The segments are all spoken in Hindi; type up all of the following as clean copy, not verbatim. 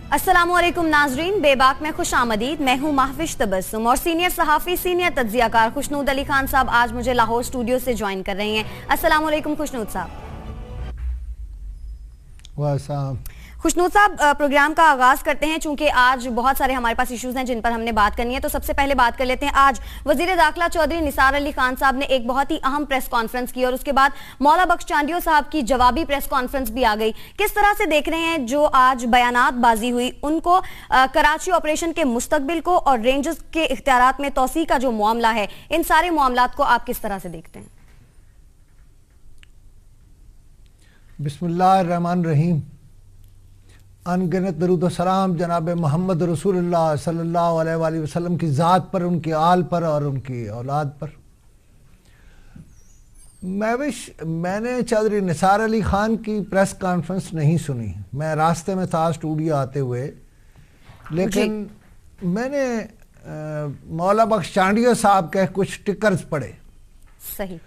अस्सलामुअलैकुम नाजरीन, बेबाक में खुश आमदीद। मैं हूँ महविश तबस्सुम और सीनियर सहाफ़ी, सीनियर तज्ज़ियाकार खुशनूद अली खान साहब आज मुझे लाहौर स्टूडियो से ज्वाइन कर रही हैं। अस्सलामुअलैकुम खुशनूद साहब। खुशनूद साहब, प्रोग्राम का आगाज करते हैं। चूंकि आज बहुत सारे हमारे पास इश्यूज हैं जिन पर हमने बात करनी है, तो सबसे पहले बात कर लेते हैं। आज वजीर दाखिला चौधरी निसार अली खान साहब ने एक बहुत ही अहम प्रेस कॉन्फ्रेंस की और उसके बाद मौला बख्श चांडियो साहब की जवाबी प्रेस कॉन्फ्रेंस भी आ गई। किस तरह से देख रहे हैं जो आज बयानात बाजी हुई उनको, कराची ऑपरेशन के मुस्तकबिल को और रेंजर्स के इख्तियारात में तौसी का जो मामला है, इन सारे मामलात को आप किस तरह से देखते हैं? बिस्मिल्लाहिर्रहमानिर्रहीम। अनगिनत दरूद व सलाम जनाब मोहम्मद रसूलुल्लाह सल्लल्लाहु अलैहि वसल्लम की ज़ात पर, उनकी आल पर और उनकी औलाद पर। मैंने चौधरी निसार अली ख़ान की प्रेस कॉन्फ्रेंस नहीं सुनी। मैं रास्ते में था स्टूडियो आते हुए, लेकिन मैंने मौला बख्श चांडियो साहब के कुछ टिकर्स पढ़े। सही।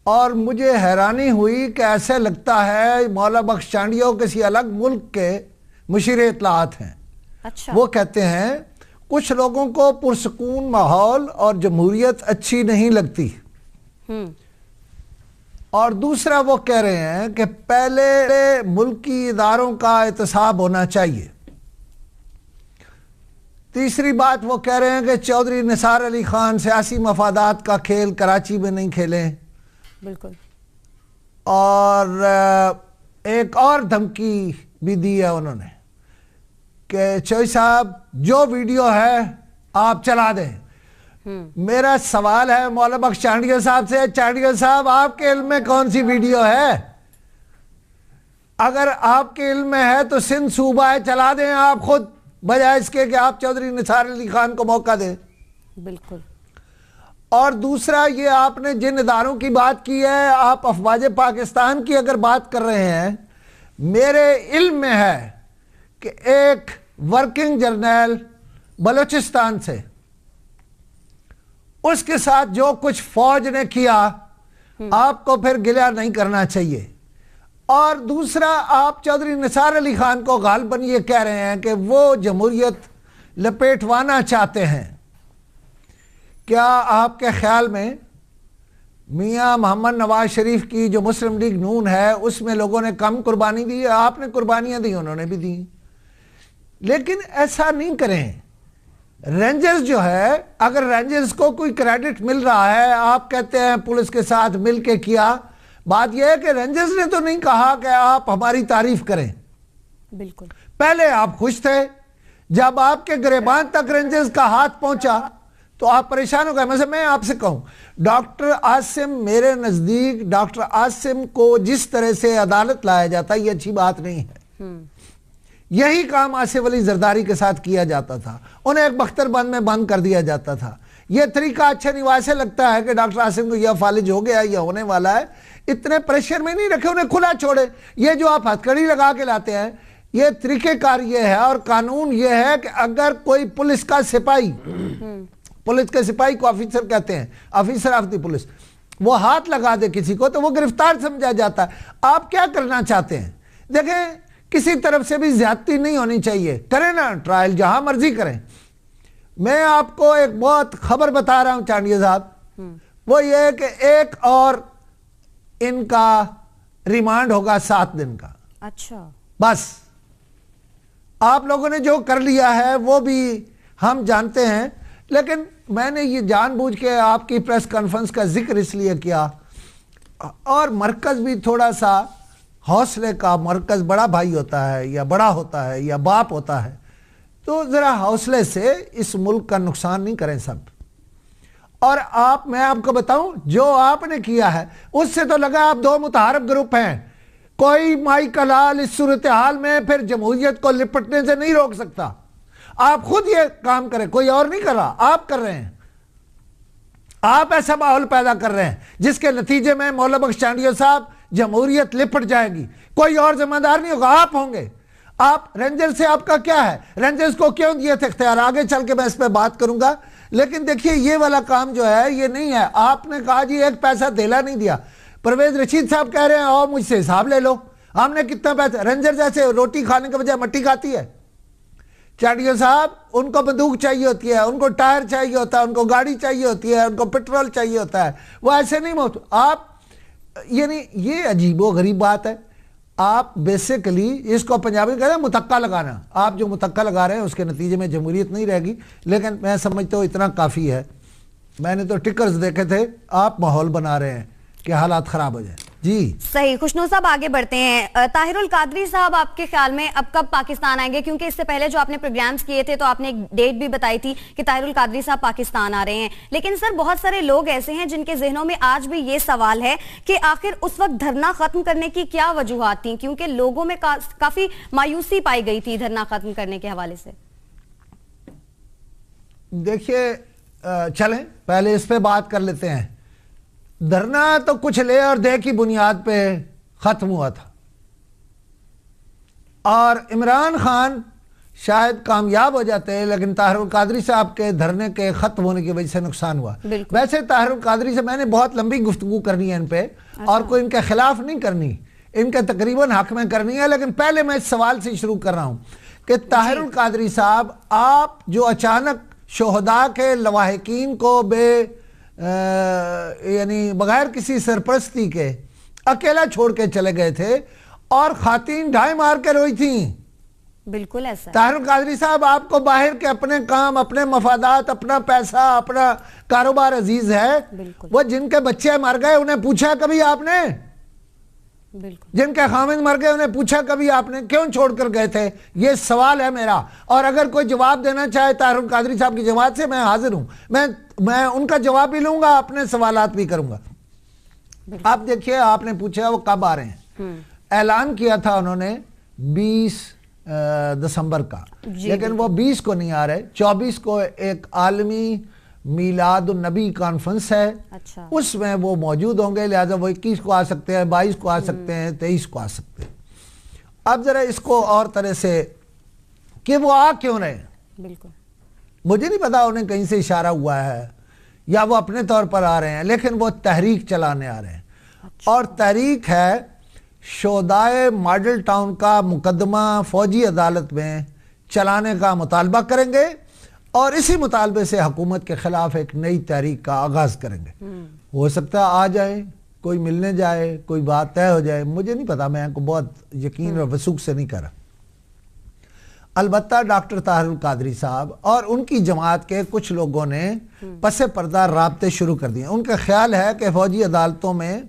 और मुझे हैरानी हुई कि ऐसे लगता है मौला बख्श चांडियो किसी अलग मुल्क के मुशीर इत्तलाआत हैं। अच्छा। वो कहते हैं कुछ लोगों को पुरसकून माहौल और जमहूरियत अच्छी नहीं लगती, और दूसरा वो कह रहे हैं कि पहले मुल्की इदारों का एहतसाब होना चाहिए। तीसरी बात वो कह रहे हैं कि चौधरी निसार अली खान सियासी मफादात का खेल कराची में नहीं खेलें। बिल्कुल। और एक और धमकी भी दी है उन्होंने कि चौधरी साहब जो वीडियो है आप चला दें। मेरा सवाल है मौला बख्श चांडियो साहब से, चांडियो साहब आपके इल्म में कौन सी वीडियो है? अगर आपके इल्म में है तो सिंध सूबा है, चला दें आप खुद, बजाय इसके कि आप चौधरी निसार अली खान को मौका दें। बिल्कुल। और दूसरा, ये आपने जिन इदारों की बात की है, आप अफवाज पाकिस्तान की अगर बात कर रहे हैं, मेरे इल्म में है कि एक वर्किंग जर्नल बलूचिस्तान से, उसके साथ जो कुछ फौज ने किया आपको फिर गिला नहीं करना चाहिए। और दूसरा, आप चौधरी निसार अली खान को गालबन ये कह रहे हैं कि वो जमहूरियत लपेटवाना चाहते हैं। क्या आपके ख्याल में मियां मोहम्मद नवाज शरीफ की जो मुस्लिम लीग नून है उसमें लोगों ने कम कुर्बानी दी? आपने कुर्बानियां दी, उन्होंने भी दी। लेकिन ऐसा नहीं करें। रेंजर्स जो है, अगर रेंजर्स को कोई क्रेडिट मिल रहा है, आप कहते हैं पुलिस के साथ मिल के किया, बात यह है कि रेंजर्स ने तो नहीं कहा कि आप हमारी तारीफ करें। बिल्कुल। पहले आप खुश थे, जब आपके गिरबान तक रेंजर्स का हाथ पहुंचा तो आप परेशान हो गए। मैं आपसे कहूं, डॉक्टर आसिम, मेरे नजदीक डॉक्टर आसिम को जिस तरह से अदालत लाया जाता है ये अच्छी बात नहीं है। यही काम आसिफ अली जरदारी के साथ किया जाता था, उन्हें एक बख्तरबंद में बंद कर दिया जाता था। यह तरीका अच्छा नहीं। वैसे लगता है कि डॉक्टर आसिम को यह फालिज हो गया, यह होने वाला है, इतने प्रेशर में नहीं रखे, उन्हें खुला छोड़े। ये जो आप हथकड़ी लगा के लाते हैं, यह तरीकेकार ये है और कानून यह है कि अगर कोई पुलिस का सिपाही, पुलिस के सिपाही को ऑफिसर कहते हैं, ऑफिसर ऑफ द पुलिस, वो हाथ लगा दे किसी को तो वो गिरफ्तार समझा जाता है। आप क्या करना चाहते हैं? देखें, किसी तरफ से भी ज्यादती नहीं होनी चाहिए। करें ना ट्रायल, जहां मर्जी करें। मैं आपको एक बहुत खबर बता रहा हूं चांडियो साहब, वो ये है कि एक और इनका रिमांड होगा 7 दिन का। अच्छा। बस आप लोगों ने जो कर लिया है वो भी हम जानते हैं, लेकिन मैंने ये जानबूझ के आपकी प्रेस कॉन्फ्रेंस का जिक्र इसलिए किया। और मरकज भी थोड़ा सा हौसले का, मरकज बड़ा भाई होता है या बड़ा होता है या बाप होता है, तो जरा हौसले से इस मुल्क का नुकसान नहीं करें सब। और मैं आपको बताऊं, जो आपने किया है उससे तो लगा आप दो मुतहारब ग्रुप हैं। कोई माई कलाल इस सूरत हाल में फिर जमहूरियत को लिपटने से नहीं रोक सकता। आप खुद ये काम करें, कोई और नहीं कर रहा, आप कर रहे हैं। आप ऐसा माहौल पैदा कर रहे हैं जिसके नतीजे में मौला बख्श चांडियो साहब, जमहूरियत लिपट जाएगी, कोई और जिम्मेदार नहीं होगा, आप होंगे। आप रेंजर से आपका क्या है? रेंजर्स को क्यों दिए थे इख्तियार? आगे चल के मैं इस पर बात करूंगा। लेकिन देखिए, ये वाला काम जो है ये नहीं है। आपने कहा जी एक पैसा देला नहीं दिया। परवेज रशीद साहब कह रहे हैं आओ मुझसे हिसाब ले लो, हमने कितना पैसा। रेंजर जैसे रोटी खाने के बजाय मट्टी खाती है। चाटिया साहब, उनको बंदूक चाहिए होती है, उनको टायर चाहिए होता है, उनको गाड़ी चाहिए होती है, उनको पेट्रोल चाहिए होता है। वो ऐसे नहीं मौत आप, यानी ये अजीबो गरीब बात है। आप बेसिकली इसको पंजाबी कहते हैं मुतक्का लगाना। आप जो मुतक्का लगा रहे हैं उसके नतीजे में जमहूरियत नहीं रहेगी, लेकिन मैं समझता हूँ इतना काफ़ी है। मैंने तो टिकर्स देखे थे, आप माहौल बना रहे हैं कि हालात ख़राब हो जाए। जी सही। खुशनूर साहब आगे बढ़ते हैं। ताहिरुल कादरी साहब, आपके ख्याल में अब कब पाकिस्तान आएंगे? क्योंकि इससे पहले जो आपने प्रोग्राम्स किए थे तो आपने एक डेट भी बताई थी कि ताहिरुल कादरी साहब पाकिस्तान आ रहे हैं। लेकिन सर, बहुत सारे लोग ऐसे हैं जिनके जहनों में आज भी ये सवाल है कि आखिर उस वक्त धरना खत्म करने की क्या वजूहात थी, क्योंकि लोगों में काफी मायूसी पाई गई थी धरना खत्म करने के हवाले से। देखिए, चलें पहले इस पे बात कर लेते हैं। धरना तो कुछ ले और दे की बुनियाद पे खत्म हुआ था, और इमरान खान शायद कामयाब हो जाते हैं, लेकिन ताहिरुल कादरी साहब के धरने के खत्म होने की वजह से नुकसान हुआ। वैसे ताहिरुल कादरी से मैंने बहुत लंबी गुफ्तगू करनी है इन पे, और कोई इनके खिलाफ नहीं करनी, इनके तकरीबन हक में करनी है। लेकिन पहले मैं इस सवाल से शुरू कर रहा हूं कि ताहिरुल कादरी साहब, आप जो अचानक शोहदा के लवाहिकीन को यानी बगैर किसी सरपरस्ती के अकेला छोड़ के चले गए थे, और खातीन ढाई मार के रोई थी। बिल्कुल ऐसा। ताहिरुल कादरी साहब, आपको बाहर के अपने काम, अपने मफादात, अपना पैसा, अपना कारोबार अजीज है। वो जिनके बच्चे मर गए उन्हें पूछा कभी आपने? बिल्कुल। जिनके खामिद मर गए उन्हें पूछा कभी आपने? क्यों छोड़कर गए थे? ये सवाल है मेरा। और अगर कोई जवाब देना चाहे ताहिरुल कादरी साहब की जमात से, मैं हाजिर हूं। मैं उनका जवाब भी लूंगा, अपने सवालात भी करूंगा। आप देखिए, आपने पूछा वो कब आ रहे हैं। ऐलान किया था उन्होंने 20 दिसंबर का, लेकिन वो 20 को नहीं आ रहे। 24 को एक आलमी मीलाद नबी कॉन्फ्रेंस है। अच्छा। उसमें वो मौजूद होंगे, लिहाजा वो 21 को आ सकते हैं, 22 को आ सकते हैं, 23 को आ सकते हैं। अब जरा इसको और तरह से कि वो आ क्यों रहे, बिल्कुल मुझे नहीं पता, उन्हें कहीं से इशारा हुआ है या वो अपने तौर पर आ रहे हैं, लेकिन वो तहरीक चलाने आ रहे हैं। अच्छा। और तहरीक है शोदाए मॉडल टाउन का मुकदमा फौजी अदालत में चलाने का मुतालबा करेंगे, और इसी मुतालबे से हुकूमत के खिलाफ एक नई तहरीक का आगाज करेंगे। हो सकता है आ जाए, कोई मिलने जाए, कोई बात तय हो जाए, मुझे नहीं पता, मैं को बहुत यकीन और वसूख से नहीं कर रहा। अलबत्ता डॉक्टर ताहिरुल कादरी साहब और उनकी जमात के कुछ लोगों ने पसे पर्दा राब्ते शुरू कर दिए। उनका ख्याल है कि फौजी अदालतों में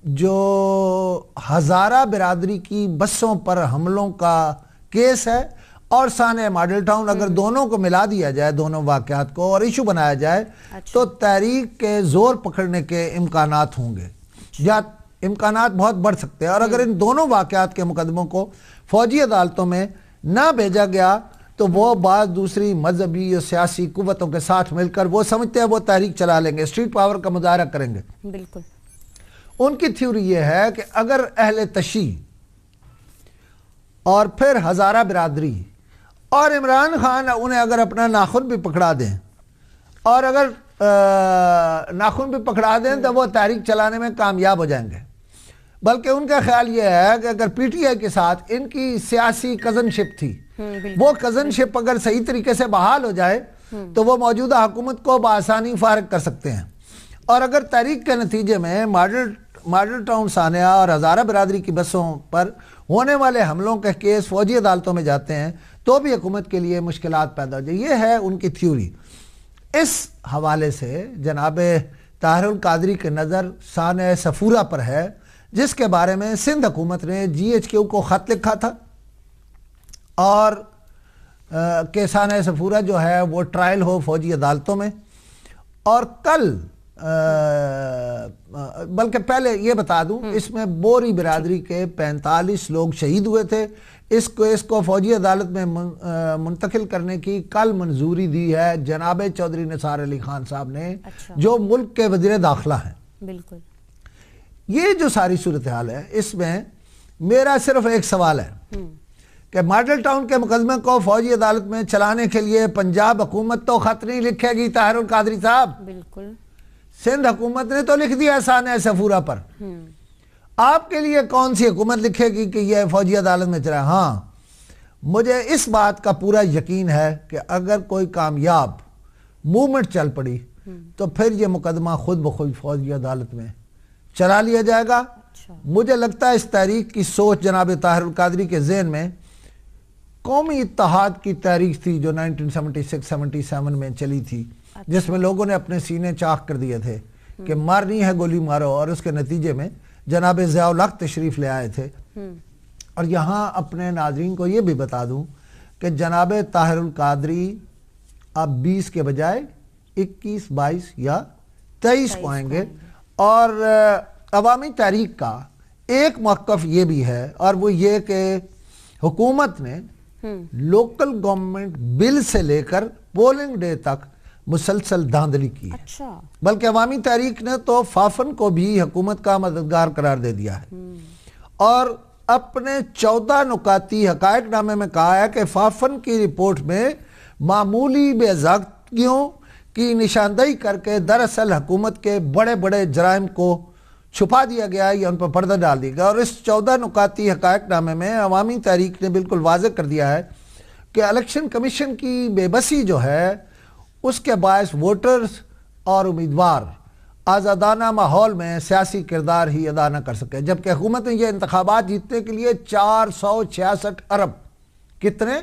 जो हज़ारा बिरादरी की बसों पर हमलों का केस है और साने मॉडल टाउन, अगर दोनों को मिला दिया जाए, दोनों वाक़यात को, और इशू बनाया जाए, अच्छा। तो तहरीक के जोर पकड़ने के इम्कानात होंगे, या इम्कानात बहुत बढ़ सकते हैं। और अगर इन दोनों वाक़यात के मुकदमों को फौजी अदालतों में ना भेजा गया, तो वो बाद दूसरी मजहबी और सियासी कुव्वतों के साथ मिलकर वो समझते हैं वो तहरीक चला लेंगे, स्ट्रीट पावर का मुजाहरा करेंगे। बिल्कुल। उनकी थ्योरी ये है कि अगर अहले तशी और फिर हज़ारा बिरादरी और इमरान खान उन्हें अगर अपना नाखून भी पकड़ा दें, और अगर नाखून भी पकड़ा दें, तो वो तहरीक चलाने में कामयाब हो जाएंगे। बल्कि उनका ख्याल ये है कि अगर पीटीआई के साथ इनकी सियासी कज़नशिप थी, वो कज़नशिप अगर सही तरीके से बहाल हो जाए, तो वो मौजूदा हुकूमत को बआसानी फारिग कर सकते हैं। और अगर तहरीक के नतीजे में मॉडल टाउन सानिया और हज़ारा बिरादरी की बसों पर होने वाले हमलों के केस फौजी अदालतों में जाते हैं, तो भी हुकूमत के लिए मुश्किलात पैदा हो जाए। ये है उनकी थ्योरी। इस हवाले से जनाब ताहिरुल कादरी की नज़र साने सफूरा पर है, जिसके बारे में सिंध हुकूमत ने GHQ को ख़त लिखा था, और के साने सफूरा जो है वो ट्रायल हो फौजी अदालतों में। और कल बल्कि पहले ये बता दूं, इसमें बोरी बिरादरी के 45 लोग शहीद हुए थे। इसको फौजी अदालत में मुंतकिल करने की कल मंजूरी दी है जनाब चौधरी निसार अली खान साहब ने। अच्छा। जो मुल्क के वज़ीर दाखिला हैं। बिल्कुल। ये जो सारी सूरत हाल है, इसमें मेरा सिर्फ एक सवाल है कि मॉडल टाउन के मुकदमे को फौजी अदालत में चलाने के लिए पंजाब हुकूमत तो खत नहीं लिखेगी ताहिरुल कादरी साहब। बिल्कुल। सिंध हुकूमत ने तो लिख दिया साने सफूरा पर। आपके लिए कौन सी हुकूमत लिखेगी कि यह फौजी अदालत में चला? हाँ, मुझे इस बात का पूरा यकीन है कि अगर कोई कामयाब मूवमेंट चल पड़ी तो फिर ये मुकदमा खुद ब खुद फौजी अदालत में चला लिया जाएगा। अच्छा। मुझे लगता है इस तहरीक की सोच जनाब ताहिरुल कादरी के ज़हन में कौमी इत्तेहाद की तहरीक थी जो 1976-77 में चली थी। अच्छा। जिसमें लोगों ने अपने सीने चाक कर दिए थे कि मारनी है गोली मारो, और उसके नतीजे में जनाब ज़ियाउल हक तशरीफ़ ले आए थे। और यहाँ अपने नाज़रीन को ये भी बता दूँ कि जनाब ताहिरुल कादरी अब 20 के बजाय 21, 22 या 23 को आएंगे। और अवामी तहरीक का एक मौक़िफ़ ये भी है, और वो ये कि हुकूमत ने लोकल गवर्नमेंट बिल से लेकर पोलिंग डे तक मुसलसल धांधली की है। अच्छा। बल्कि अवामी तहरीक ने तो फाफन को भी हुकूमत का मददगार करार दे दिया है और अपने 14 नुकाती हकायकनामे में कहा है कि फाफन की रिपोर्ट में मामूली बेज़ाब्तियों की निशानदेही करके दरअसल हुकूमत के बड़े बड़े जराइम को छुपा दिया गया या उन पर पर्दा डाल दिया गया। और इस 14 नुकाती हकायकनामे में अवामी तहरीक ने बिल्कुल वाज़ेह कर दिया है कि इलेक्शन कमीशन की बेबसी जो है उसके बायस वोटर्स और उम्मीदवार आज़ादाना माहौल में सियासी किरदार ही अदा न कर सके, जबकि हुकूमत ने यह इंतखाबात जीतने के लिए 466 अरब कितने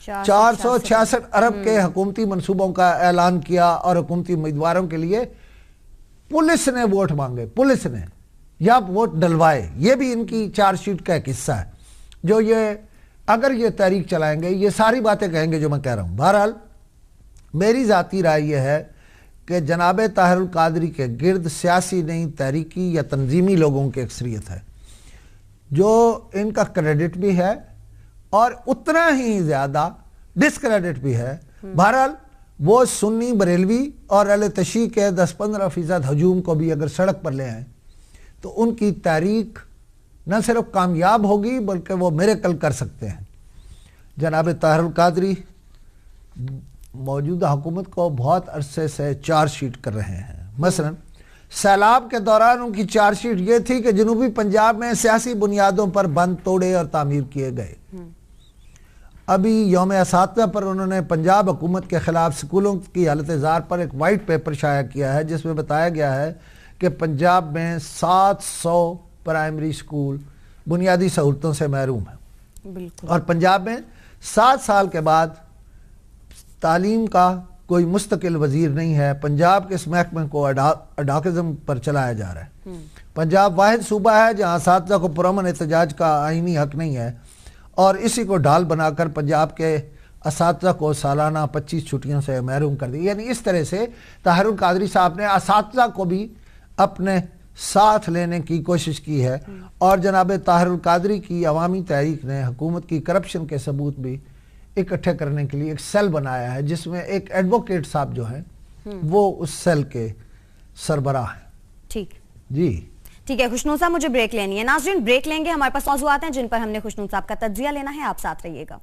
466 अरब के हुकूमती मनसूबों का ऐलान किया और हुकूमती उम्मीदवारों के लिए पुलिस ने वोट मांगे, पुलिस ने या वोट डलवाए। ये भी इनकी चार्जशीट का एक हिस्सा है जो ये अगर ये तहरीक चलाएंगे ये सारी बातें कहेंगे जो मैं कह रहा हूँ। बहरहाल मेरी ज़ाती राय यह है कि जनाब ताहिरुल कादरी के गिर्द सियासी नहीं तहरीकी या तंजीमी लोगों की अक्सरियत है जो इनका क्रेडिट भी है और उतना ही ज़्यादा डिसक्रेडिट भी है। बहरहाल वो सुन्नी बरेलवी और अहले तशी के 10-15% हजूम को भी अगर सड़क पर ले आए तो उनकी तहरीक न सिर्फ कामयाब होगी बल्कि वो मिरेकल कर सकते हैं। जनाब ताहिरुल कादरी मौजूदा हुकूमत को बहुत अरसे से चार्जशीट कर रहे हैं। मसलन सैलाब के दौरान उनकी चार्जशीट ये थी कि जनूबी पंजाब में सियासी बुनियादों पर बंद तोड़े और तामीर किए गए। अभी यौम असातिज़ा पर उन्होंने पंजाब हुकूमत के ख़िलाफ़ स्कूलों की हालत ज़ार पर एक वाइट पेपर शाया किया है जिसमें बताया गया है कि पंजाब में 700 प्राइमरी स्कूल बुनियादी सहूलतों से महरूम हैं और पंजाब में 7 साल के बाद तालीम का कोई मुस्तकिल वजीर नहीं है। पंजाब के इस महकमे को अडाकिज़म पर चलाया जा रहा है। पंजाब वाहिद सूबा है जहाँ असातिज़ा को पुरअमन एहतजाज का आईनी हक नहीं है और इसी को ढाल बनाकर पंजाब के असातिज़ा को सालाना 25 छुट्टियों से महरूम कर दी। यानी इस तरह से ताहिरुल कादरी साहब ने असातिज़ा को भी अपने साथ लेने की कोशिश की है और जनाब ताहिरुल कादरी की अवामी तहरीक ने हुकूमत की करप्शन के सबूत भी इकट्ठे करने के लिए एक सेल बनाया है जिसमें एक एडवोकेट साहब जो है वो उस सेल के सरबराह हैं। ठीक जी ठीक है खुशनूर साहब, मुझे ब्रेक लेनी है। नाज़रीन ब्रेक लेंगे, हमारे पास मौज़ूआत हैं जिन पर हमने खुशनूर साहब का तज्जिया लेना है। आप साथ रहिएगा।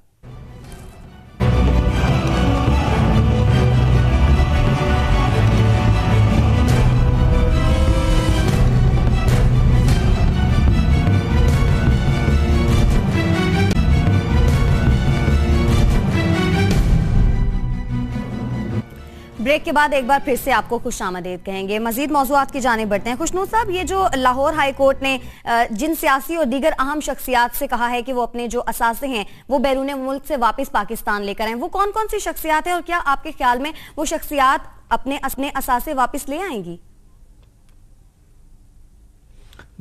ब्रेक के बाद एक बार फिर से आपको खुशामदीद कहेंगे। मजीद मौज़ूआत की जाने बढ़ते हैं। खुशनूर साहब, ये जो लाहौर हाई कोर्ट ने जिन सियासी और दीगर अहम शख्सियात से कहा है कि वो अपने जो असासे हैं वो बैरून मुल्क से वापस पाकिस्तान लेकर आए, वो कौन कौन सी शख्सियात हैं और क्या आपके ख्याल में वो शख्सियात अपने असासे वापस ले आएंगी?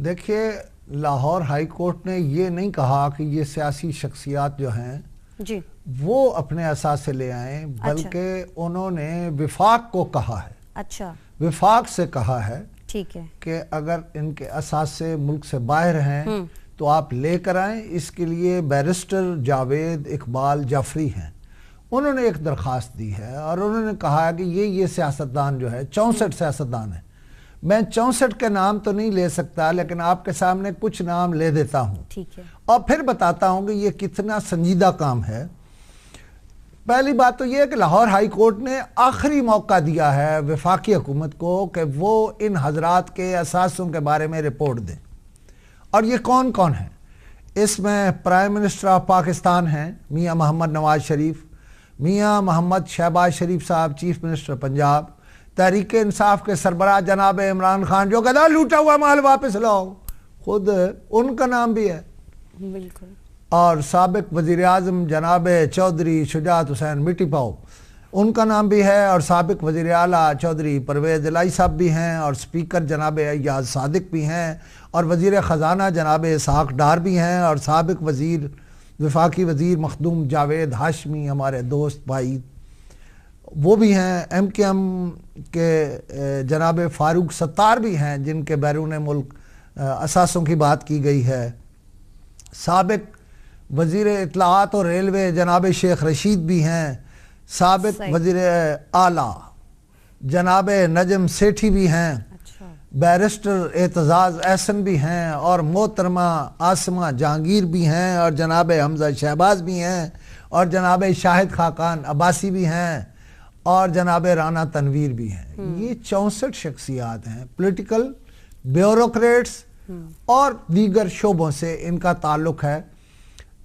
देखिए, लाहौर हाई कोर्ट ने ये नहीं कहा कि ये सियासी शख्सियात जो हैं जी वो अपने असास से ले आए, बल्कि उन्होंने विफाक को कहा है। अच्छा, विफाक से कहा है ठीक है कि अगर इनके असास से मुल्क से बाहर हैं तो आप लेकर आएं। इसके लिए बैरिस्टर जावेद इकबाल जाफरी हैं, उन्होंने एक दरख्वास्त दी है और उन्होंने कहा है कि ये सियासतदान जो है 64 सियासतदान है। मैं 64 के नाम तो नहीं ले सकता लेकिन आपके सामने कुछ नाम ले देता हूं, ठीक है, और फिर बताता हूं कि ये कितना संजीदा काम है। पहली बात तो यह है कि लाहौर हाई कोर्ट ने आखिरी मौका दिया है वफाकी हुकूमत को कि वो इन हजरात के असासों के बारे में रिपोर्ट दें। और ये कौन कौन है? इसमें प्राइम मिनिस्टर ऑफ पाकिस्तान हैं मियाँ मोहम्मद नवाज शरीफ, मियाँ मोहम्मद शहबाज शरीफ साहब चीफ मिनिस्टर पंजाब, तहरीक इंसाफ के सरबराह जनाब इमरान खान जो कहता लूटा हुआ माल वापस लाओ, खुद उनका नाम भी है, बिल्कुल, और साबिक वज़ीर आज़म जनाब चौधरी शुजात हुसैन मिट्टी पाओ उनका नाम भी है, और साबिक वज़ीर आला चौधरी परवेज़ इलाही साहब भी हैं, और स्पीकर जनाब अय्याज सादिक भी हैं, और वज़ीर ख़जाना जनाब इसहाक़ डार भी हैं, और साबिक वज़ीर वफाकी वज़ीर मखदूम जावेद हाशमी हमारे दोस्त भाई वो भी हैं, MKM के जनाब फ़ारूक सत्तार भी हैं जिनके बैरून मुल्क असासों की बात की गई है, साबिक वज़ीर इत्तलाआत और रेलवे जनाब शेख रशीद भी हैं, साबिक वज़ीर आला जनाब नजम सेठी भी हैं, अच्छा, बैरिस्टर एतजाज़ एहसन भी हैं, और मोहतरमा आसमा जहांगीर भी हैं, और जनाब हमजा शहबाज भी हैं, और जनाब शाहिद खाकान अब्बासी भी हैं, और जनाब राना तनवीर भी हैं। ये 64 शख्सियात हैं, पॉलिटिकल ब्यूरोक्रेट्स और दीगर शोबों से इनका ताल्लुक है।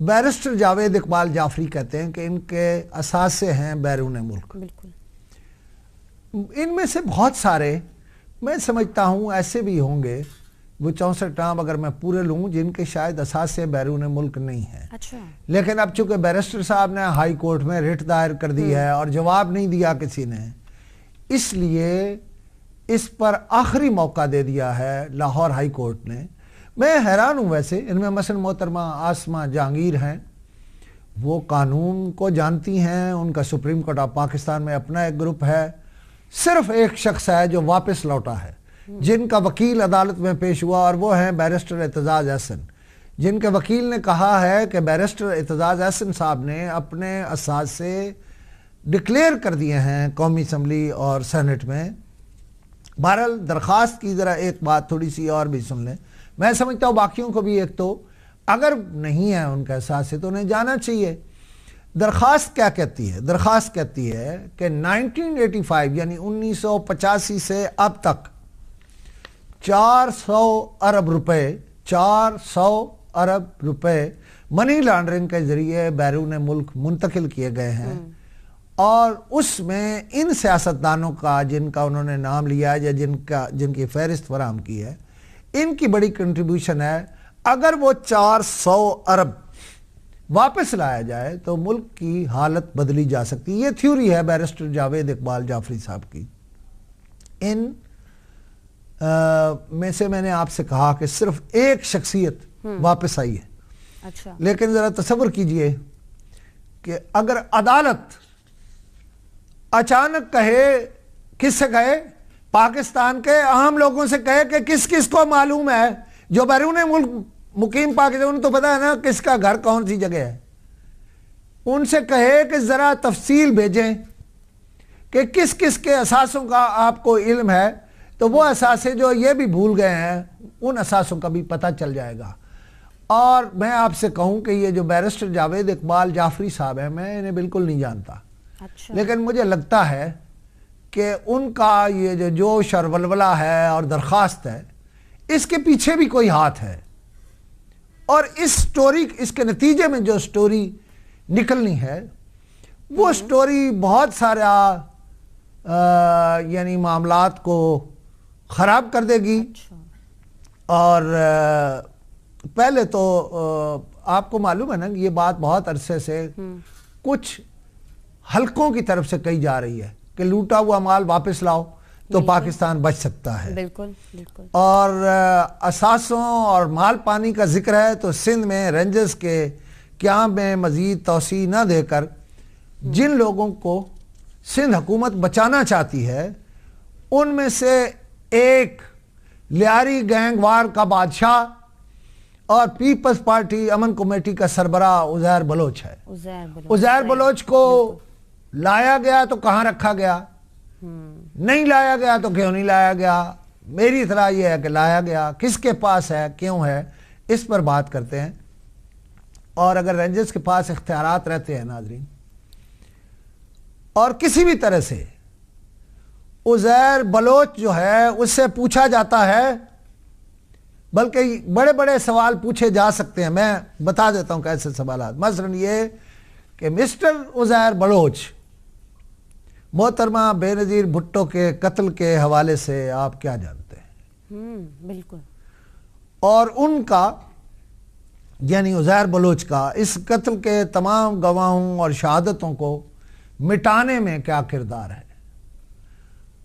बैरिस्टर जावेद इकबाल जाफरी कहते हैं कि इनके असासे हैं बैरून मुल्क। बिल्कुल, इनमें से बहुत सारे मैं समझता हूँ ऐसे भी होंगे, वो 64 नाम अगर मैं पूरे लूँ, जिनके शायद असासे बैरून मुल्क नहीं है। अच्छा, लेकिन अब चूंकि बैरिस्टर साहब ने हाई कोर्ट में रिट दायर कर दी है और जवाब नहीं दिया किसी ने, इसलिए इस पर आखिरी मौका दे दिया है लाहौर हाई कोर्ट ने। मैं हैरान हूँ वैसे, इनमें मसलन मोहतरमा आसमा जहांगीर हैं, वो कानून को जानती हैं, उनका सुप्रीम कोर्ट ऑफ पाकिस्तान में अपना एक ग्रुप है, सिर्फ एक शख्स है जो वापस लौटा है, जिनका वकील अदालत में पेश हुआ, और वो हैं बैरिस्टर एतजाज़ एहसन, जिनके वकील ने कहा है कि बैरिस्टर एतजाज़ एहसन साहब ने अपने असासे डिक्लेयर कर दिए हैं कौमी असम्बली और सेनेट में। बहरहाल दरख्वास्त की ज़रा एक बात थोड़ी सी और भी सुन लें, मैं समझता हूँ बाकियों को भी, एक तो अगर नहीं है उनका एहसास से तो उन्हें जाना चाहिए। दरख्वास्त क्या कहती है? दरख्वास्त कहती है कि 1985 यानी 1985 से अब तक 400 अरब रुपए 400 अरब रुपए मनी लॉन्ड्रिंग के जरिए बैरून मुल्क मुंतकिल किए गए हैं, और उसमें इन सियासतदानों का जिनका उन्होंने नाम लिया है या जिनकी फहरिस्त फराहम की है, इनकी बड़ी कंट्रीब्यूशन है। अगर वो 400 अरब वापस लाया जाए तो मुल्क की हालत बदली जा सकती है। ये थ्योरी है बैरिस्टर जावेद इकबाल जाफरी साहब की। इन में से मैंने आपसे कहा कि सिर्फ एक शख्सियत वापस आई है। अच्छा, लेकिन जरा तसव्वुर कीजिए कि अगर अदालत अचानक कहे, किससे कहे? पाकिस्तान के आम लोगों से कहे कि किस किस को मालूम है जो बैरून मुल्क मुकीम पाकिस्तान, उन्हें तो पता है ना किसका घर कौन सी जगह है, उनसे कहे कि जरा तफसील भेजें कि किस किस के असासों का आपको इल्म है, तो वो असासे जो ये भी भूल गए हैं उन असासों का भी पता चल जाएगा। और मैं आपसे कहूं कि ये जो बैरिस्टर जावेद इकबाल जाफरी साहब है, मैं इन्हें बिल्कुल नहीं जानता। अच्छा, लेकिन मुझे लगता है कि उनका ये जो जोश और वलवला है और दरख्वास्त है, इसके पीछे भी कोई हाथ है, और इस स्टोरी, इसके नतीजे में जो स्टोरी निकलनी है वो स्टोरी बहुत सारा यानी मामलात को ख़राब कर देगी। अच्छा, और पहले तो आपको मालूम है ना ये बात बहुत अरसे से कुछ हलकों की तरफ से कही जा रही है कि लूटा हुआ माल वापस लाओ तो पाकिस्तान बच सकता है। बिल्कुल बिल्कुल। और असासों और माल पानी का जिक्र है तो सिंध में रेंजर्स के क़याम में मज़ीद तोसी न देकर जिन लोगों को सिंध हुकूमत बचाना चाहती है उनमें से एक लियारी गैंग वार का बादशाह और पीपल्स पार्टी अमन कमेटी का सरबराह उज़ैर बलोच है। उज़ैर बलोच को लाया गया तो कहाँ रखा गया, नहीं लाया गया तो क्यों नहीं लाया गया? मेरी इतला यह है कि लाया गया, किसके पास है, क्यों है, इस पर बात करते हैं। और अगर रेंजर्स के पास इख्तियारात रहते हैं नाजरीन, और किसी भी तरह से उज़ैर बलोच जो है उससे पूछा जाता है बल्कि बड़े बड़े सवाल पूछे जा सकते हैं। मैं बता देता हूं कैसे सवाल। मसलन ये कि मिस्टर उज़ैर बलोच मोहतरमा बेनज़ीर भुट्टो के कत्ल के हवाले से आप क्या जानते हैं? बिल्कुल। और उनका यानी उज़ैर बलोच का इस कत्ल के तमाम गवाहों और शहादतों को मिटाने में क्या किरदार है?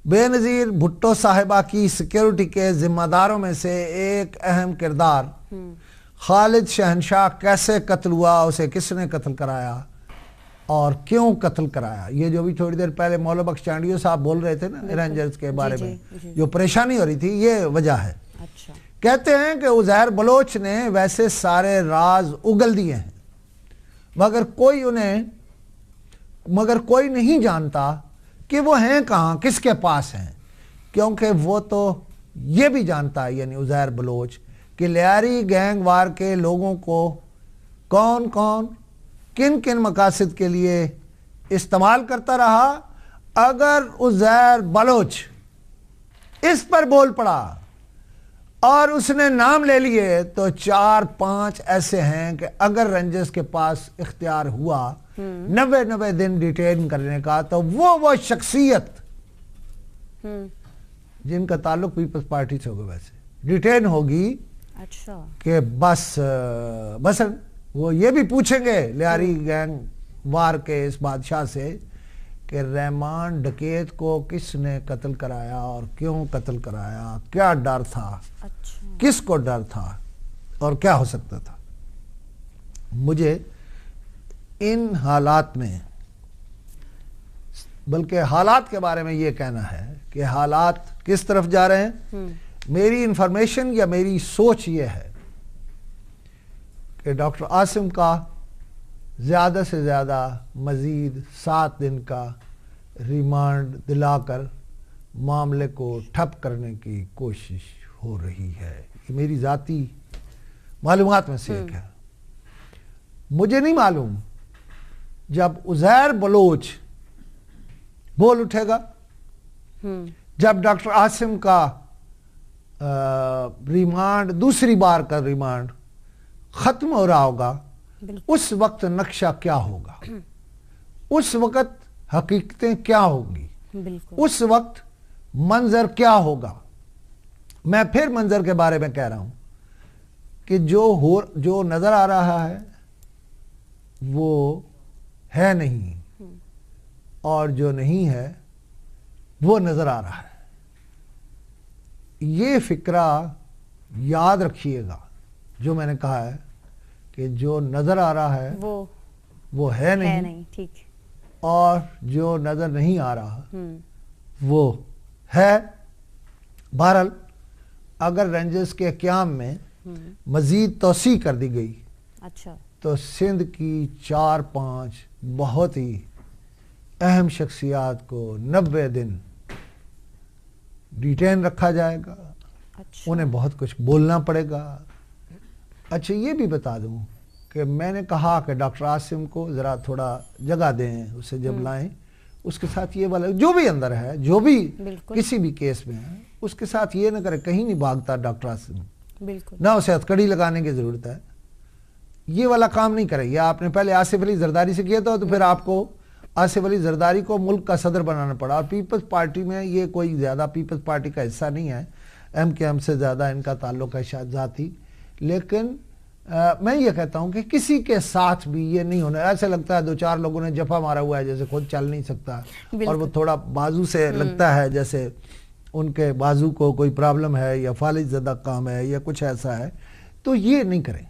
बेनज़ीर भुट्टो साहिबा की सिक्योरिटी के जिम्मेदारों में से एक अहम किरदार खालिद शहनशाह कैसे कत्ल हुआ, उसे किसने कत्ल कराया और क्यों कत्ल कराया? ये जो भी थोड़ी देर पहले मौला बख्श चांडियो साहब बोल रहे थे ना रेंजर्स के बारे में, जो परेशानी हो रही थी, ये वजह है। अच्छा। कहते हैं कि उज़ैर बलोच ने वैसे सारे राज उगल दिए हैं, मगर कोई नहीं जानता कि वो हैं कहाँ, किसके पास हैं, क्योंकि वो तो ये भी जानता है यानी उज़ैर बलोच कि लियारी गैंग वार के लोगों को कौन कौन किन किन मकासद के लिए इस्तेमाल करता रहा। अगर उज़ैर बलोच इस पर बोल पड़ा और उसने नाम ले लिए तो 4-5 ऐसे हैं कि अगर रेंजर्स के पास इख्तियार हुआ 90 दिन डिटेन करने का, तो वो शख्सियत जिनका ताल्लुक पीपल्स पार्टी से होगा वैसे डिटेन होगी। अच्छा। कि बस वो ये भी पूछेंगे लियारी गैंग वार के इस बादशाह से कि रहमान डकैत को किसने कत्ल कराया और क्यों कत्ल कराया, क्या डर था। अच्छा। किसको डर था और क्या हो सकता था। मुझे इन हालात में, बल्कि हालात के बारे में ये कहना है कि हालात किस तरफ जा रहे हैं, मेरी इंफॉर्मेशन या मेरी सोच ये है कि डॉक्टर आसिम का ज़्यादा से ज़्यादा मज़ीद 7 दिन का रिमांड दिलाकर मामले को ठप करने की कोशिश हो रही है। ये मेरी ज़ाती मालूमात में से एक है। मुझे नहीं मालूम जब उज़ैर बलोच बोल उठेगा, जब डॉक्टर आसिम का रिमांड, दूसरी बार का रिमांड ख़त्म हो रहा होगा, उस वक्त नक्शा क्या होगा, उस वक्त हकीकतें क्या होंगी, उस वक्त मंजर क्या होगा। मैं फिर मंजर के बारे में कह रहा हूं कि जो नजर आ रहा है वो है नहीं, और जो नहीं है वो नजर आ रहा है। ये फिक्रा याद रखिएगा जो मैंने कहा है कि जो नजर आ रहा है वो है नहीं, ठीक, और जो नजर नहीं आ रहा वो है। बहरहाल अगर रेंजर्स के क़याम में मजीद तोसी कर दी गई, अच्छा, तो सिंध की 4-5 बहुत ही अहम शख्सियात को 90 दिन डिटेन रखा जाएगा। अच्छा। उन्हें बहुत कुछ बोलना पड़ेगा। अच्छा, ये भी बता दूं कि मैंने कहा कि डॉक्टर आसिम को ज़रा थोड़ा जगह दें, उसे जब लाएं उसके साथ ये वाला जो भी अंदर है, जो भी किसी भी केस में है, उसके साथ ये ना करे, कहीं नहीं भागता डॉक्टर आसिम, बिल्कुल ना उसे हथकड़ी लगाने की ज़रूरत है। ये वाला काम नहीं करे। या आपने पहले आसिफ अली जरदारी से किया था, तो फिर आपको आसिफ अली जरदारी को मुल्क का सदर बनाना पड़ा। और पीपल्स पार्टी में ये कोई ज़्यादा पीपल्स पार्टी का हिस्सा नहीं है, MKM से ज़्यादा इनका ताल्लुक है शायद ज़ाती। लेकिन मैं ये कहता हूँ कि किसी के साथ भी ये नहीं होना। ऐसे लगता है 2-4 लोगों ने जफा मारा हुआ है, जैसे खुद चल नहीं सकता, और वो थोड़ा बाजू से लगता है जैसे उनके बाजू को कोई प्रॉब्लम है या फालिज ज़्यादा काम है या कुछ ऐसा है। तो ये नहीं करें,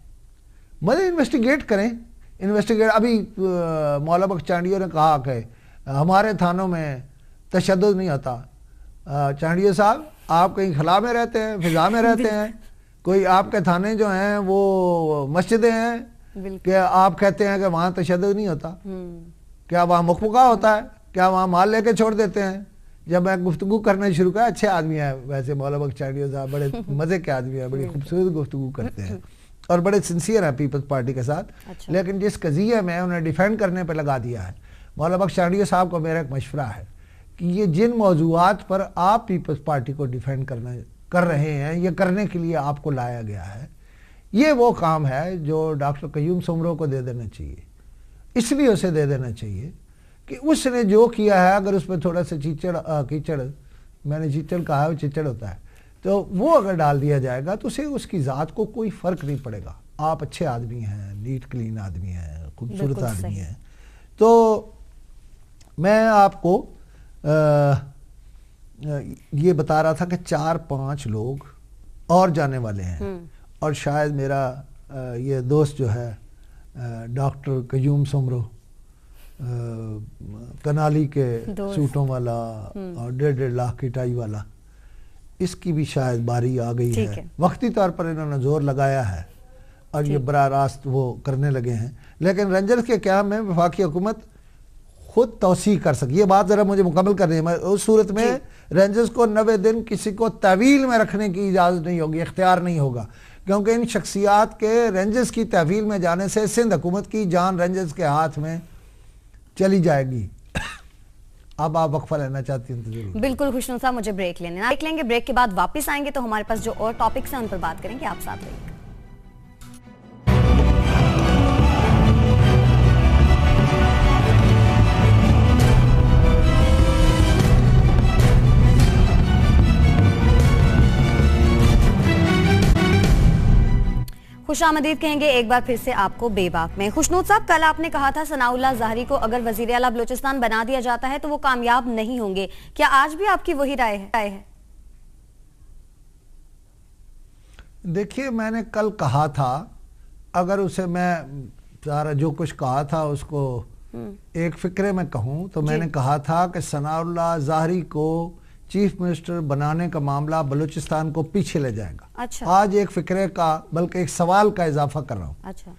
मतलब इन्वेस्टिगेट करें। इन्वेस्टिगेट अभी मौला बख्श चांडियो ने कहा कि हमारे थानों में तशद्दुद नहीं होता। चांडियो साहब, आप कहीं खला में रहते हैं, फिजा में रहते हैं, कोई आपके थाने जो हैं वो मस्जिदें हैं, क्या आप कहते हैं कि वहाँ तशद्दुद नहीं होता? क्या वहाँ मुकमुका होता है? क्या वहाँ माल लेके छोड़ देते हैं? जब मैं गुफ्तगू करना शुरू किया, अच्छे आदमी है वैसे मौला बख्श चांडियो साहब, बड़े मज़े के आदमी है, बड़ी खूबसूरत गुफ्तगू करते हैं और बड़े सिंसियर हैं पीपल्स पार्टी के साथ। अच्छा। लेकिन जिस कज़िये में उन्हें डिफेंड करने पर लगा दिया है, मौला बख्श चांडियो साहब को मेरा एक मशवरा है कि ये जिन मौजूआत पर आप पीपल्स पार्टी को डिफेंड करना कर रहे हैं, ये करने के लिए आपको लाया गया है। ये वो काम है जो डॉक्टर कयूम सुमरो को दे देना चाहिए। इसलिए उसे दे देना चाहिए कि उसने जो किया है, अगर उसमें थोड़ा सा कीचड़, मैंने चीचड़ कहा है, वो चिचड़ होता है, तो वो अगर डाल दिया जाएगा तो उसे उसकी ज़ात को कोई फ़र्क नहीं पड़ेगा। आप अच्छे आदमी हैं, नीट क्लीन आदमी हैं, खूबसूरत आदमी हैं। तो मैं आपको ये बता रहा था कि 4-5 लोग और जाने वाले हैं, और शायद मेरा ये दोस्त जो है डॉक्टर कयूम सुमरो, कनाली के सूटों वाला और 1.5 लाख की टाई वाला, इसकी भी शायद बारी आ गई है। वक्ती तौर पर इन्होंने जोर लगाया है और ये बराह रास्त वो करने लगे हैं, लेकिन रेंजर्स के क़याम में वफाकी हुकूमत खुद तौसीक कर सके। ये बात ज़रा मुझे मुकम्मल करनी है। उस सूरत में रेंजर्स को 90 दिन किसी को तहवील में रखने की इजाज़त नहीं होगी, इख्तियार नहीं होगा, क्योंकि इन शख्सियात के रेंजर्स की तहवील में जाने से सिंध हुकूमत की जान रेंजर्स के हाथ में चली जाएगी। अब आप वक्फा लेना चाहती हैं तो जरूर। बिल्कुल खुशनूर साहब, मुझे ब्रेक लेंगे, ब्रेक के बाद वापस आएंगे तो हमारे पास जो और टॉपिक्स हैं उन पर बात करेंगे। आप साथ रहिएगा। खुशामदीद कहेंगे एक बार फिर से आपको बेबाक में। खुशनूर साहब, कल आपने कहा था सनाउल्लाह ज़ाहरी को अगर वज़ीर आला बलूचिस्तान बना दिया जाता है तो वो कामयाब नहीं होंगे, क्या आज भी आपकी वही राय है? देखिए, मैंने कल कहा था, अगर उसे मैं सारा जो कुछ कहा था उसको एक फिक्रे में कहूँ तो मैंने कहा था कि सनाउल्लाह ज़ाहरी को चीफ मिनिस्टर बनाने का मामला बलूचिस्तान को पीछे ले जाएगा। अच्छा। आज एक फिक्रे का, बल्कि एक सवाल का इजाफा कर रहा हूँ। अच्छा।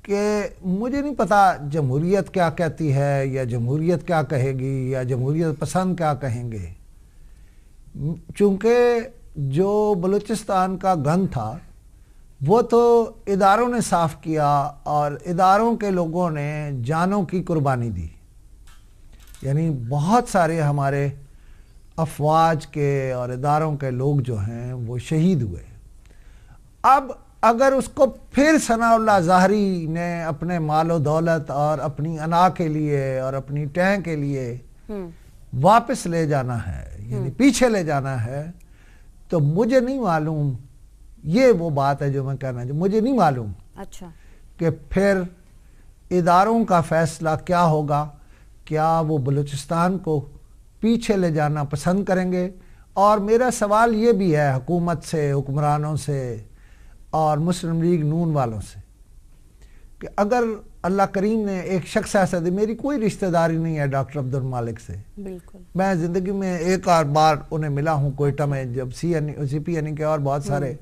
कि मुझे नहीं पता जमहूरियत क्या कहती है, या जमहूरियत क्या कहेगी, या जमहूरियत पसंद क्या कहेंगे। चूंकि जो बलूचिस्तान का गन था वो तो इदारों ने साफ किया और इदारों के लोगों ने जानों की कुर्बानी दी, यानी बहुत सारे हमारे अफवाज के और इदारों के लोग जो हैं वो शहीद हुए। अब अगर उसको फिर सनाउल्लाह ज़ाहरी ने अपने मालो दौलत और अपनी अना के लिए और अपनी टैं के लिए वापस ले जाना है, यानी पीछे ले जाना है, तो मुझे नहीं मालूम, ये वो बात है जो मैं कहना चाहूँ, मुझे नहीं मालूम अच्छा कि फिर इदारों का फैसला क्या होगा। क्या वो बलूचिस्तान को पीछे ले जाना पसंद करेंगे? और मेरा सवाल ये भी है हुकूमत से, हुक्मरानों से और मुस्लिम लीग नून वालों से कि अगर अल्लाह करीम ने एक शख्स ऐसा दे, मेरी कोई रिश्तेदारी नहीं है डॉक्टर अब्दुल मालिक से, बिल्कुल, मैं ज़िंदगी में एक और बार उन्हें मिला हूँ कोयटा में, जब CPN के और बहुत सारे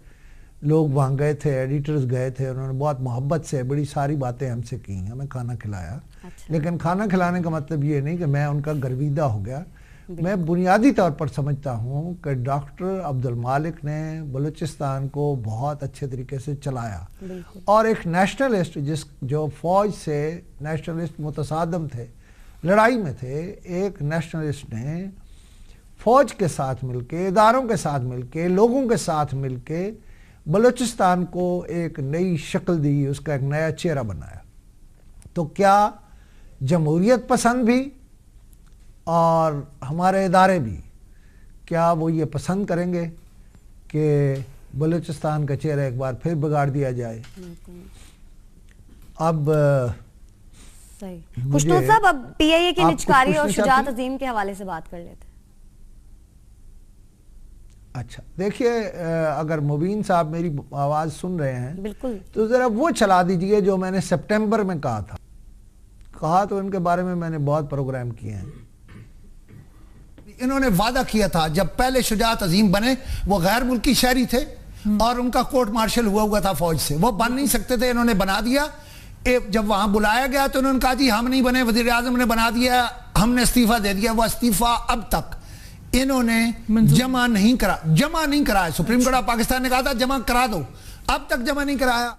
लोग वहाँ गए थे, एडिटर्स गए थे, उन्होंने बहुत मोहब्बत से बड़ी सारी बातें हमसे की, हमें खाना खिलाया। अच्छा। लेकिन खाना खिलाने का मतलब ये नहीं कि मैं उनका गर्विदा हो गया। मैं बुनियादी तौर पर समझता हूँ कि डॉक्टर अब्दुल मालिक ने बलूचिस्तान को बहुत अच्छे तरीके से चलाया, और एक नेशनलिस्ट जो फौज से नेशनलिस्ट मुतसादम थे, लड़ाई में थे, एक नेशनलिस्ट ने फौज के साथ मिलके, इदारों के साथ मिलके, लोगों के साथ मिलके बलूचिस्तान को एक नई शक्ल दी, उसका एक नया चेहरा बनाया। तो क्या जमहूरियत पसंद भी और हमारे इदारे भी, क्या वो ये पसंद करेंगे कि बलूचिस्तान का चेहरा एक बार फिर बिगाड़ दिया जाए? अब सही। खुशनूर साहब, अब PIA की निचकारी और शुजात अजीम के हवाले से बात कर लेते हैं। अच्छा, देखिए, अगर मुबीन साहब मेरी आवाज़ सुन रहे हैं बिल्कुल, तो ज़रा वो चला दीजिए जो मैंने सितंबर में कहा था। कहा तो इनके बारे में मैंने बहुत प्रोग्राम किए हैं। इन्होंने वादा किया था, जब पहले शुजात अजीम बने वो गैर मुल्की शहरी थे और उनका कोर्ट मार्शल हुआ था फौज से, वो बन नहीं सकते थे, इन्होंने बना दिया। जब वहां बुलाया गया तो उन्होंने कहा जी हम नहीं बने, वजीर आजम ने बना दिया, हमने इस्तीफा दे दिया। वो इस्तीफा अब तक इन्होंने जमा नहीं कराया। सुप्रीम कोर्ट ऑफ पाकिस्तान ने कहा था जमा करा दो, अब तक जमा नहीं कराया।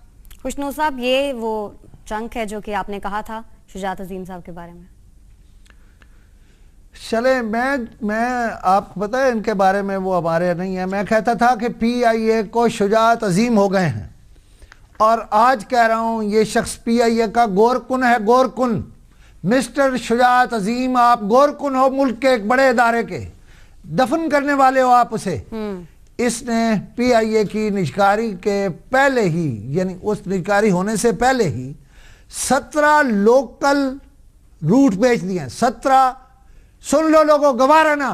खुशनूर साहब, ये वो चंक है जो कि आपने कहा था शुजात अजीम साहब के बारे में। चले मैं आपको पता है इनके बारे में, वो हमारे नहीं है। मैं कहता था कि PIA को शुजाअत अजीम हो गए हैं, और आज कह रहा हूं ये शख्स PIA का गोरकुन है, गोरकुन। मिस्टर शुजाअत अजीम, आप गोरकुन हो मुल्क के एक बड़े इदारे के, दफन करने वाले हो आप उसे। इसने PIA की निजकारी के पहले ही, यानी उस निजकारी होने से पहले ही 17 लोकल रूट बेच दिए। 17, सुन लो लोगों, गवारा ना,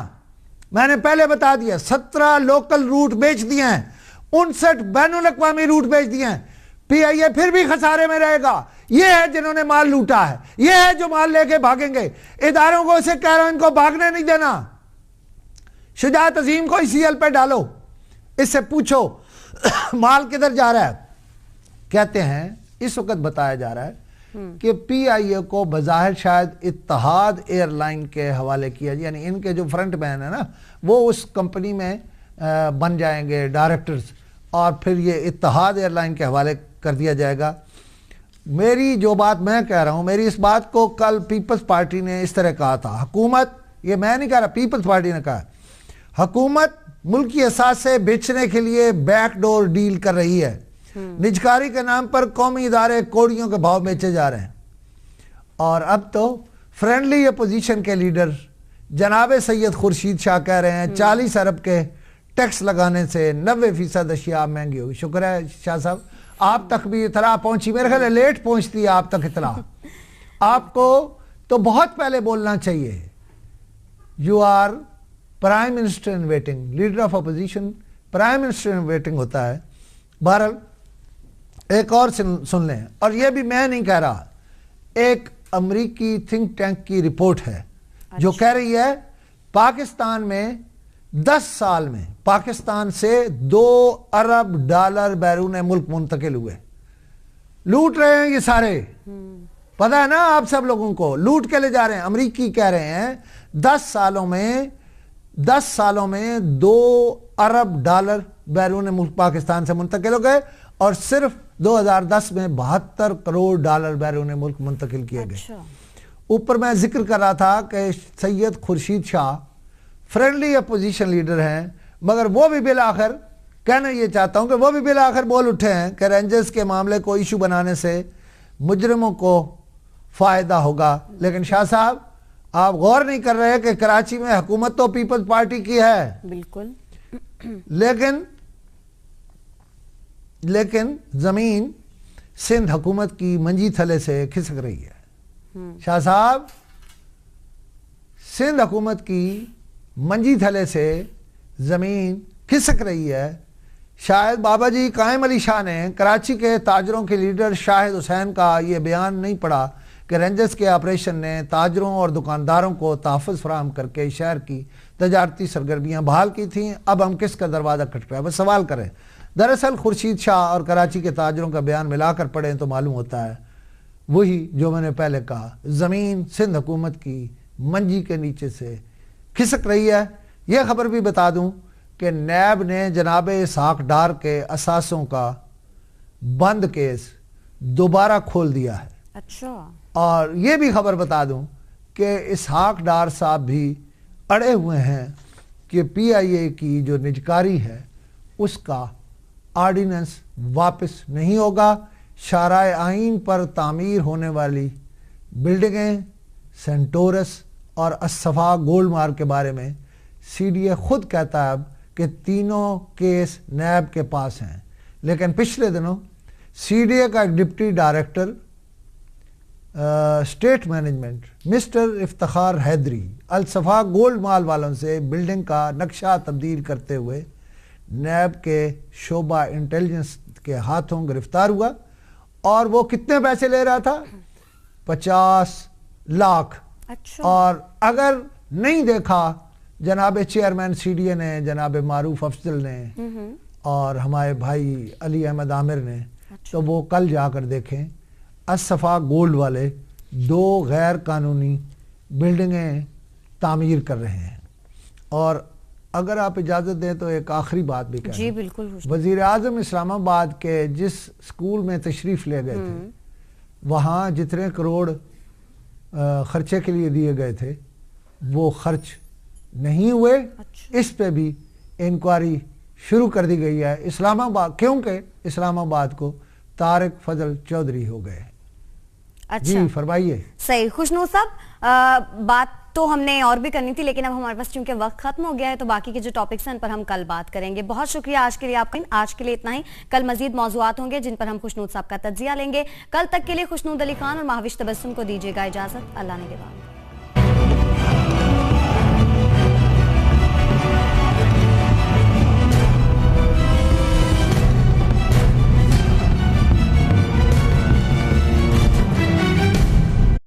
मैंने पहले बता दिया, 17 लोकल रूट बेच दिए हैं, 59 बैनुल अक़वामी रूट बेच दिए हैं। PIA फिर भी खसारे में रहेगा। ये है जिन्होंने माल लूटा है, ये है जो माल लेके भागेंगे। इदारों को इसे कह रहा हूं, इनको भागने नहीं देना। शुजाअत अजीम को ICL पे डालो, इससे पूछो माल किधर जा रहा है। कहते हैं इस वक्त बताया जा रहा है कि PIA को बज़ाहिर शायद इत्तेहाद एयरलाइन के हवाले किया, यानी इनके जो फ्रंट मैन है ना, वो उस कंपनी में बन जाएंगे डायरेक्टर्स, और फिर ये इत्तेहाद एयरलाइन के हवाले कर दिया जाएगा। मेरी जो बात मैं कह रहा हूं, मेरी इस बात को कल पीपल्स पार्टी ने इस तरह कहा था। हुकूमत, ये मैं नहीं कह रहा, पीपल्स पार्टी ने कहा, हुकूमत मुल्की असासे बेचने के लिए बैकडोर डील कर रही है। निजकारी के नाम पर कौमी इदारे कोड़ियों के भाव बेचे जा रहे हैं। और अब तो फ्रेंडली अपोजिशन के लीडर जनाब सैयद खुर्शीद शाह कह रहे हैं 40 अरब के टैक्स लगाने से 90% अशिया महंगी होगी। शुक्र है शाह साहब, आप तक भी इतला पहुंची, मेरे ख्याल लेट पहुंचती है आप तक इतला। आपको तो बहुत पहले बोलना चाहिए। You are prime minister in waiting, leader of opposition prime minister in waiting होता है। बहरहाल एक और सुन लें, और यह भी मैं नहीं कह रहा, एक अमरीकी थिंक टैंक की रिपोर्ट है जो कह रही है पाकिस्तान में 10 साल में पाकिस्तान से $2 अरब बैरून मुल्क मुंतकिल हुए। लूट रहे हैं ये सारे, पता है ना आप सब लोगों को, लूट के ले जा रहे हैं। अमरीकी कह रहे हैं 10 सालों में $2 अरब बैरून मुल्क पाकिस्तान से मुंतकिल हो गए, और सिर्फ 2010 में $72 करोड़ बैरून मुल्क मुंतकिल किए गए। ऊपर मैं जिक्र कर रहा था कि Syed Khurshid Shah friendly opposition leader हैं, मगर वो भी बिल आखिर, कहना ये चाहता हूं कि वो भी बिल आखिर बोल उठे हैं कि रेंजर्स के मामले को इशू बनाने से मुजरिमों को फायदा होगा। लेकिन शाह साहब, आप गौर नहीं कर रहे कि कराची में हुकूमत तो पीपल्स पार्टी की है, बिल्कुल, लेकिन जमीन सिंध हुकूमत की मंजी थले से खिसक रही है। शाह साहब, सिंध हुकूमत की मंजी थले से जमीन खिसक रही है। शायद बाबा जी कायम अली शाह ने कराची के ताजरों के लीडर शाहिद हुसैन का यह बयान नहीं पढ़ा कि रेंजर्स के ऑपरेशन ने ताजरों और दुकानदारों को तहफ़्फ़ुज़ फराहम करके शहर की तजारती सरगर्मियाँ बहाल की थीं। अब हम किसका दरवाज़ा खटखटाएं? बस सवाल करें। दरअसल खुर्शीद शाह और कराची के ताजरों का बयान मिलाकर पढ़ें तो मालूम होता है वही जो मैंने पहले कहा, ज़मीन सिंध हुकूमत की मंजी के नीचे से खिसक रही है। यह खबर भी बता दूं कि नैब ने जनाब इसहाक डार के असासों का बंद केस दोबारा खोल दिया है। अच्छा। और यह भी खबर बता दूं कि इसहाक डार साहब भी अड़े हुए हैं कि PIA की जो निजकारी है उसका ऑर्डिनेंस वापस नहीं होगा। शाराए आइन पर तामीर होने वाली बिल्डिंगें, सेंटोरस और असफा गोल्ड मार्क के बारे में CDA खुद कहता है अब कि तीनों केस नैब के पास हैं। लेकिन पिछले दिनों CDA का एक deputy director state management mister Iftikhar Haideri Al Safa gold mall वालों से बिल्डिंग का नक्शा तब्दील करते हुए नैब के शोबा इंटेलिजेंस के हाथों गिरफ्तार हुआ। और वो कितने पैसे ले रहा था? 50 लाख। अच्छा। और अगर नहीं देखा जनाब चेयरमैन CDA ने, जनाब मारूफ अफजल ने और हमारे भाई अली अहमद आमिर ने, अच्छा, तो वो कल जाकर देखें असफा गोल्ड वाले 2 गैर कानूनी बिल्डिंगें तामीर कर रहे हैं। और अगर आप इजाज़त दें तो एक आखिरी बात भी करें। जी बिल्कुल। वज़ीर आज़म इस्लामाबाद के जिस स्कूल में तशरीफ़ ले गए थे, वहाँ जितने करोड़ खर्चे के लिए दिए गए थे वो खर्च नहीं हुए। इस पे भी इंक्वायरी शुरू कर दी गई है इस्लामाबाद, क्योंकि इस्लामाबाद को तारिक फजल चौधरी हो गए। अच्छा, जी फरमाइए। सही। खुशनूर साहब, बात तो हमने और भी करनी थी, लेकिन अब हमारे पास चूंकि वक्त खत्म हो गया है तो बाकी के जो टॉपिक्स हैं उन पर हम कल बात करेंगे। बहुत शुक्रिया आज के लिए आपका। आज के लिए इतना ही। कल मजीद मौजूआत होंगे जिन पर हम खुशनूद साहब का तज्जिया लेंगे। कल तक के लिए खुशनूद अली खान और महाविश तबस्सुम को दीजिएगा इजाजत। अल्लाह ने के बाद।